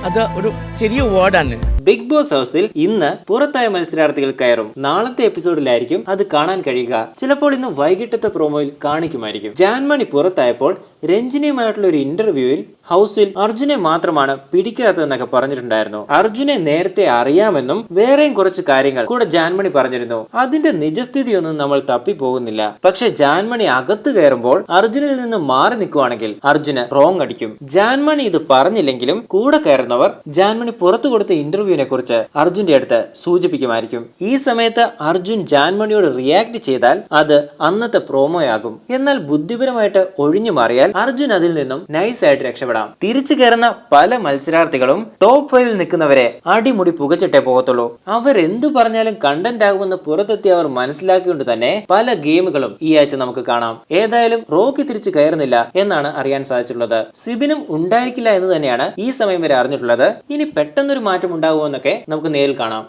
അത് ഒരു ചെറിയ വേർഡാണ്. ബിഗ് ബോസ് ഹൗസിൽ ഇന്ന് പുറത്തായ മത്സരാർത്ഥികൾ കയറും. നാളത്തെ എപ്പിസോഡിലായിരിക്കും അത് കാണാൻ കഴിയുക. ചിലപ്പോൾ ഇന്ന് വൈകിട്ടത്തെ പ്രോമോയിൽ കാണിക്കുമായിരിക്കും. ജാൻമണി പുറത്തായപ്പോൾ രഞ്ജിനിയുമായിട്ടുള്ള ഒരു ഇന്റർവ്യൂവിൽ ഹൗസിൽ അർജുനെ മാത്രമാണ് പിടിക്കാത്തതെന്നൊക്കെ പറഞ്ഞിട്ടുണ്ടായിരുന്നു. അർജുനെ നേരത്തെ അറിയാമെന്നും വേറെയും കുറച്ച് കാര്യങ്ങൾ കൂടെ ജാൻമണി പറഞ്ഞിരുന്നു. അതിന്റെ നിജസ്ഥിതിയൊന്നും നമ്മൾ തപ്പിപ്പോകുന്നില്ല. പക്ഷെ ജാൻമണി അകത്ത് കയറുമ്പോൾ അർജുനിൽ നിന്ന് മാറി നിൽക്കുവാണെങ്കിൽ അർജുന് റോങ് അടിക്കും. ജാൻമണി ഇത് പറഞ്ഞില്ലെങ്കിലും കൂടെ കയറുന്നവർ ജാൻമണി പുറത്തു കൊടുത്ത ഇന്റർവ്യൂവിനെ കുറിച്ച് അർജുന്റെ അടുത്ത് സൂചിപ്പിക്കുമായിരിക്കും. ഈ സമയത്ത് അർജുൻ ജാൻമണിയോട് റിയാക്ട് ചെയ്താൽ അത് അന്നത്തെ പ്രോമോയാകും. എന്നാൽ ബുദ്ധിപരമായിട്ട് ഒഴിഞ്ഞു മാറിയാൽ അർജുൻ അതിൽ നിന്നും നൈസായിട്ട് രക്ഷപ്പെടാം. തിരിച്ചു കയറുന്ന പല മത്സരാർത്ഥികളും ടോപ്പ് 5 നിൽക്കുന്നവരെ അടിമുടി പുകച്ചിട്ടേ പോകത്തുള്ളൂ. അവരെന്തു പറഞ്ഞാലും കണ്ടന്റ് ആകുമെന്ന് പുറത്തെത്തി അവർ മനസ്സിലാക്കിക്കൊണ്ട് തന്നെ പല ഗെയിമുകളും ഈ ആഴ്ച നമുക്ക് കാണാം. ഏതായാലും റോക്കി തിരിച്ചു കയറുന്നില്ല എന്നാണ് അറിയാൻ സാധിച്ചിട്ടുള്ളത്. സിബിനും ഉണ്ടായിരിക്കില്ല എന്ന് തന്നെയാണ് ഈ സമയം വരെ അറിഞ്ഞിട്ടുള്ളത്. ഇനി പെട്ടെന്നൊരു മാറ്റം ഉണ്ടാകുമോ എന്നൊക്കെ നമുക്ക് നേരിൽ കാണാം.